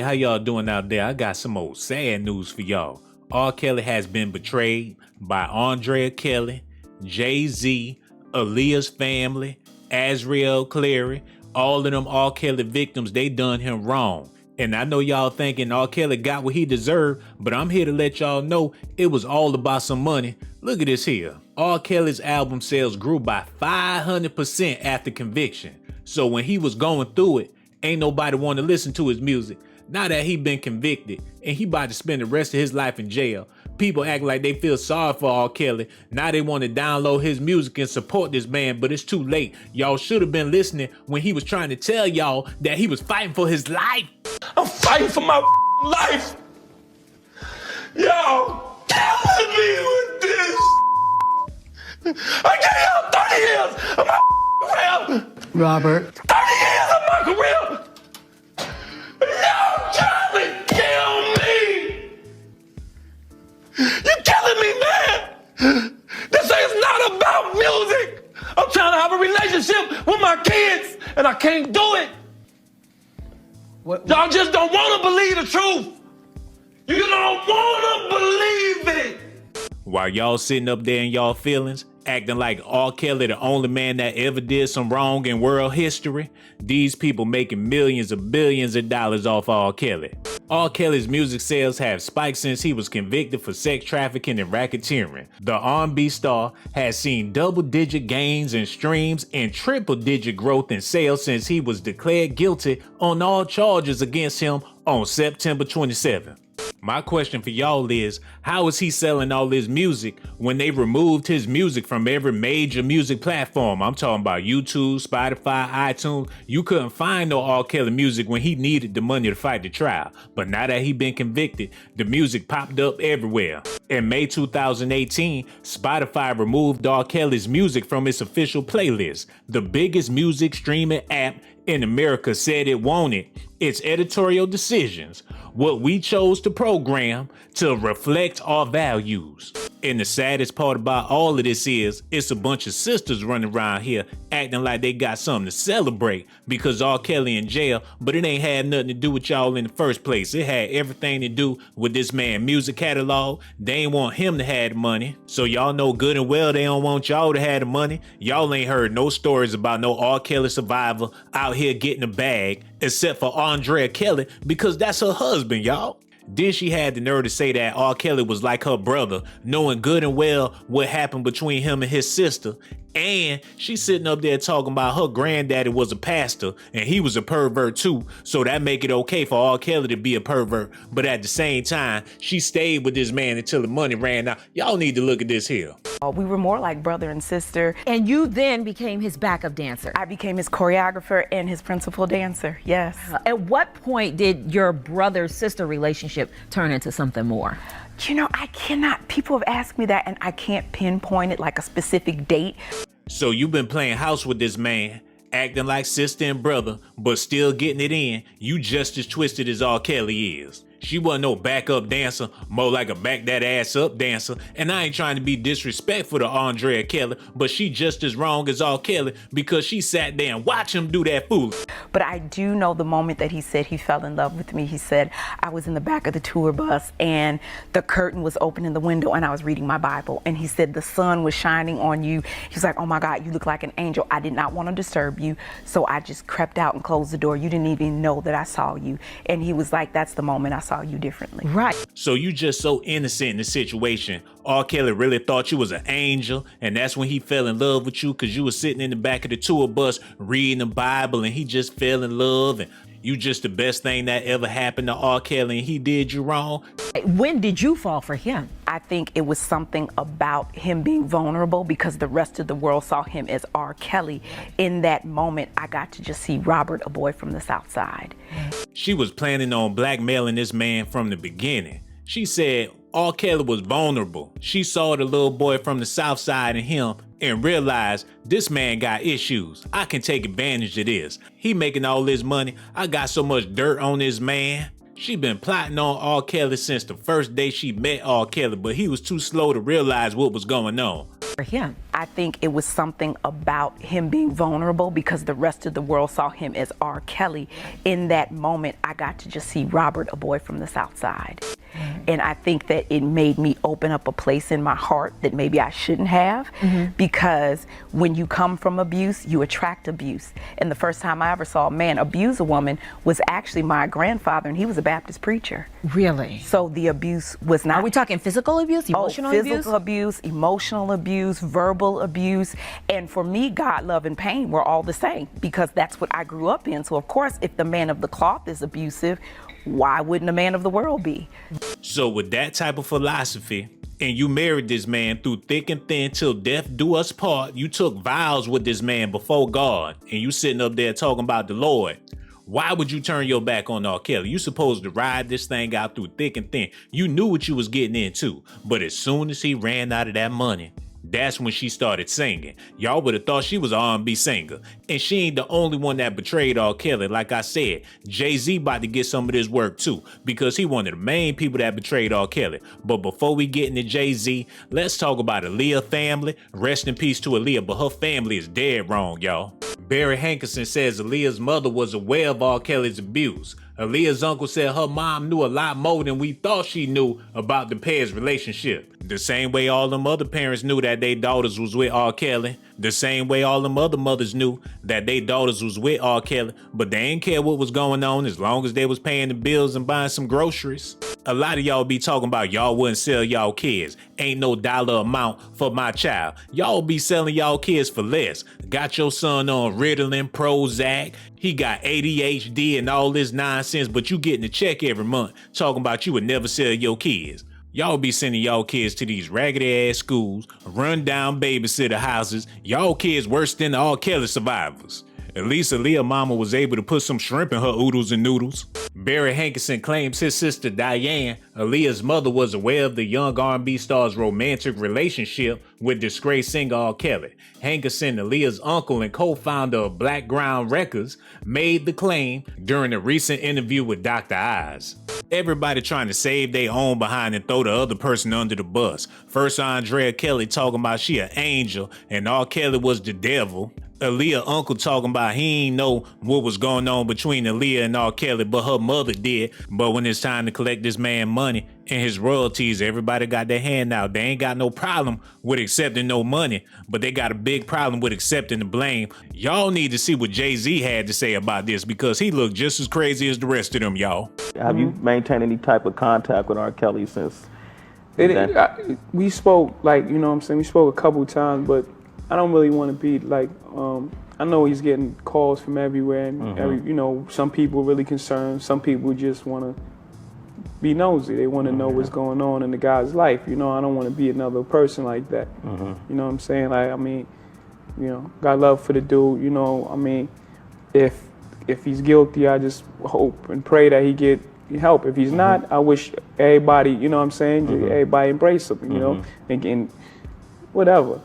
how y'all doing out there? I got some old sad news for y'all. R. Kelly has been betrayed by Andrea Kelly, Jay-Z, Aaliyah's family, Azriel Clary. All of them R. Kelly victims, they done him wrong. And I know y'all thinking R. Kelly got what he deserved, but I'm here to let y'all know it was all about some money. Look at this here. R. Kelly's album sales grew by 500% after conviction. So when he was going through it, ain't nobody want to listen to his music. Now that he been convicted and he about to spend the rest of his life in jail, people act like they feel sorry for R. Kelly. Now they want to download his music and support this man, but it's too late. Y'all should have been listening when he was trying to tell y'all that he was fighting for his life. I'm fighting for my life. Y'all killing me with this. I gave y'all 30 years of my career. Robert. 30 years of my career. Y'all trying to kill me. You killing me, man. This is not about music. I'm trying to have a relationship with my kids, and I can't do it. Y'all just don't want to believe the truth. You don't want to believe it. While y'all sitting up there in y'all feelings, acting like R. Kelly the only man that ever did some wrong in world history, these people making millions of billions of dollars off R. Kelly. R. Kelly's music sales have spiked since he was convicted for sex trafficking and racketeering. The R&B star has seen double-digit gains in streams and triple-digit growth in sales since he was declared guilty on all charges against him on September 27th. My question for y'all is, how is he selling all his music when they removed his music from every major music platform? I'm talking about YouTube, Spotify, iTunes. You couldn't find no R. Kelly music when he needed the money to fight the trial. But now that he been convicted, the music popped up everywhere. In May 2018, Spotify removed R. Kelly's music from its official playlist. The biggest music streaming app in America said it wanted its editorial decisions, what we chose to program, to reflect our values. And the saddest part about all of this is, it's a bunch of sisters running around here acting like they got something to celebrate because R. Kelly in jail, but it ain't had nothing to do with y'all in the first place. It had everything to do with this man's music catalog. They ain't want him to have the money. So y'all know good and well they don't want y'all to have the money. Y'all ain't heard no stories about no R. Kelly survivor out here getting a bag, except for Andrea Kelly, because that's her husband, y'all. Then she had the nerve to say that R. Kelly was like her brother, knowing good and well what happened between him and his sister. And she's sitting up there talking about her granddaddy was a pastor and he was a pervert too. So that make it okay for R. Kelly to be a pervert. But at the same time, she stayed with this man until the money ran out. Y'all need to look at this here. We were more like brother and sister. And you then became his backup dancer. I became his choreographer and his principal dancer, yes. At what point did your brother-sister relationship turn into something more? You know, people have asked me that and I can't pinpoint it like a specific date. So you've been playing house with this man, acting like sister and brother, but still getting it in. You just as twisted as R. Kelly is. She wasn't no backup dancer, more like a back that ass up dancer. And I ain't trying to be disrespectful to Andrea Kelly, but she just as wrong as R. Kelly because she sat there and watched him do that fool. But I do know the moment that he said he fell in love with me. He said, I was in the back of the tour bus and the curtain was open in the window and I was reading my Bible. And he said, the sun was shining on you. He's like, oh my God, you look like an angel. I did not want to disturb you. So I just crept out and closed the door. You didn't even know that I saw you. And he was like, that's the moment I saw you differently. Right. So you just so innocent in the situation. R. Kelly really thought you was an angel, and that's when he fell in love with you because you was sitting in the back of the tour bus reading the Bible, and he just fell in love, and you just the best thing that ever happened to R. Kelly, and he did you wrong. When did you fall for him? I think it was something about him being vulnerable because the rest of the world saw him as R. Kelly. In that moment, I got to just see Robert, a boy from the South Side. She was planning on blackmailing this man from the beginning. She said R. Kelly was vulnerable. She saw the little boy from the South Side in him and realized this man got issues. I can take advantage of this. He making all this money. I got so much dirt on this man. She been plotting on R. Kelly since the first day she met R. Kelly, but he was too slow to realize what was going on. For him. I think it was something about him being vulnerable because the rest of the world saw him as R. Kelly. In that moment, I got to just see Robert, a boy from the South Side. And I think that it made me open up a place in my heart that maybe I shouldn't have, because when you come from abuse, you attract abuse. And the first time I ever saw a man abuse a woman was actually my grandfather, and he was a Baptist preacher. Really? So the abuse was not... Are we talking physical abuse, emotional physical abuse, emotional abuse, verbal abuse. And for me, God, love, and pain were all the same because that's what I grew up in. So of course, if the man of the cloth is abusive, why wouldn't a man of the world be? So with that type of philosophy, and you married this man through thick and thin till death do us part, you took vows with this man before God, and you sitting up there talking about the Lord, why would you turn your back on R. Kelly? You supposed to ride this thing out through thick and thin. You knew what you was getting into, but as soon as he ran out of that money, that's when she started singing. Y'all would have thought she was an R&B singer. And she ain't the only one that betrayed R. Kelly. Like I said, Jay-Z about to get some of this work too, because he one of the main people that betrayed R. Kelly. But before we get into Jay-Z, let's talk about Aaliyah family. Rest in peace to Aaliyah, but her family is dead wrong, y'all. Barry Hankerson says Aaliyah's mother was aware of R. Kelly's abuse. Aaliyah's uncle said her mom knew a lot more than we thought she knew about the pair's relationship. The same way all them other parents knew that their daughters was with R. Kelly. The same way all them other mothers knew that their daughters was with R. Kelly, but they didn't care what was going on as long as they was paying the bills and buying some groceries. A lot of y'all be talking about y'all wouldn't sell y'all kids. Ain't no dollar amount for my child. Y'all be selling y'all kids for less. Got your son on Ritalin, Prozac. He got ADHD and all this nonsense, but you getting a check every month talking about you would never sell your kids. Y'all be sending y'all kids to these raggedy ass schools, run down babysitter houses. Y'all kids worse than the R. Kelly survivors. At least Aaliyah mama was able to put some shrimp in her oodles and noodles. Barry Hankerson claims his sister Diane, Aaliyah's mother, was aware of the young R&B star's romantic relationship with disgraced singer R. Kelly. Hankerson, Aaliyah's uncle and co-founder of Blackground Records, made the claim during a recent interview with Dr. Oz. Everybody trying to save their own behind and throw the other person under the bus. First, Andrea Kelly talking about she an angel and R. Kelly was the devil. Aaliyah uncle talking about he ain't know what was going on between Aaliyah and R. Kelly, but her mother did. But when it's time to collect this man money and his royalties, everybody got their hand out. They ain't got no problem with accepting no money, but they got a big problem with accepting the blame. Y'all need to see what Jay-Z had to say about this because he looked just as crazy as the rest of them, y'all. Have you maintained any type of contact with R. Kelly since? We spoke, like, you know what I'm saying, we spoke a couple times, but I don't really want to be like, I know he's getting calls from everywhere, and you know, some people are really concerned. Some people just want to be nosy. They want to know what's going on in the guy's life. You know, I don't want to be another person like that. You know what I'm saying? Like, I mean, you know, got love for the dude. You know, I mean, if he's guilty, I just hope and pray that he get help. If he's not, I wish everybody, you know what I'm saying, everybody embrace him. You know, and whatever.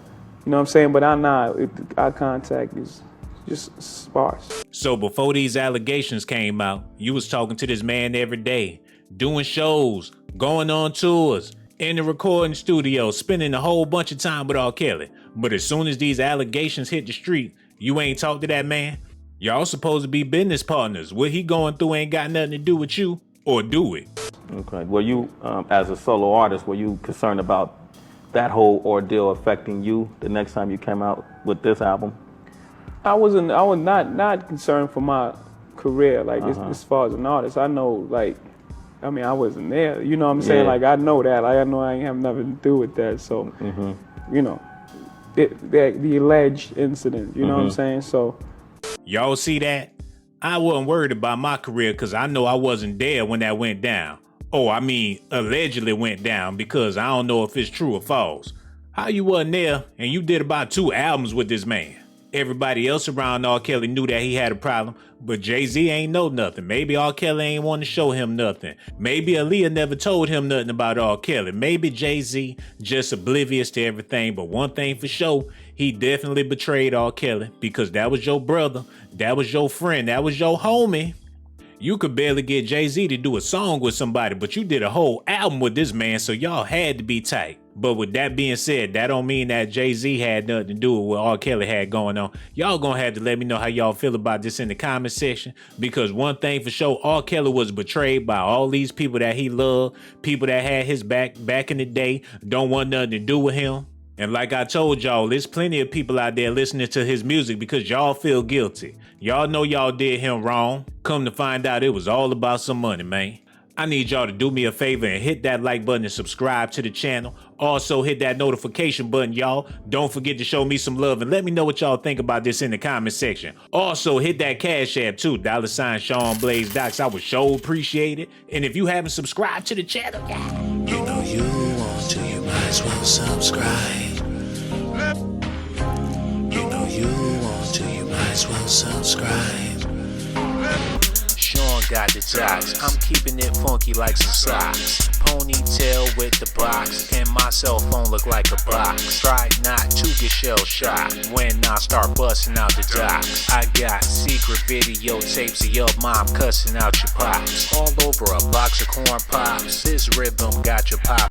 You know what I'm saying? But our contact is just sparse. So before these allegations came out, you was talking to this man every day, doing shows, going on tours, in the recording studio, spending a whole bunch of time with R. Kelly. But as soon as these allegations hit the street, you ain't talk to that man. Y'all supposed to be business partners. What he going through ain't got nothing to do with you, or do it. Okay. Were you, as a solo artist, were you concerned about that whole ordeal affecting you the next time you came out with this album? I was not concerned for my career, like as far as an artist. I know, like, I mean, I wasn't there. You know what I'm saying? Like, I know that. Like, I know I ain't have nothing to do with that. So, you know, the alleged incident. You know what I'm saying? So, y'all see that? I wasn't worried about my career because I know I wasn't there when that went down. Oh, I mean, allegedly went down because I don't know if it's true or false. How you wasn't there and you did about 2 albums with this man? Everybody else around R. Kelly knew that he had a problem, but Jay-Z ain't know nothing. Maybe R. Kelly ain't want to show him nothing. Maybe Aaliyah never told him nothing about R. Kelly. Maybe Jay-Z just oblivious to everything, but one thing for sure, he definitely betrayed R. Kelly because that was your brother, that was your friend, that was your homie. You could barely get Jay-Z to do a song with somebody, but you did a whole album with this man, so y'all had to be tight. But with that being said, that don't mean that Jay-Z had nothing to do with what R. Kelly had going on. Y'all gonna have to let me know how y'all feel about this in the comment section, because one thing for sure, R. Kelly was betrayed by all these people that he loved, people that had his back in the day, don't want nothing to do with him. And like I told y'all, there's plenty of people out there listening to his music because y'all feel guilty. Y'all know y'all did him wrong. Come to find out, it was all about some money, man. I need y'all to do me a favor and hit that like button and subscribe to the channel. Also hit that notification button, y'all. Don't forget to show me some love and let me know what y'all think about this in the comment section. Also hit that Cash App too, $ Sean Blaze Docs. I would sure appreciate it. And if you haven't subscribed to the channel, you know you want to, you might as well subscribe. You know you want to, you might as well subscribe. Sean got the docs, I'm keeping it funky like some socks. Ponytail with the box, and my cell phone look like a box. Try not to get shell shocked when I start busting out the docs. I got secret videotapes of your mom cussing out your pops. All over a box of corn pops, this rhythm got your pop.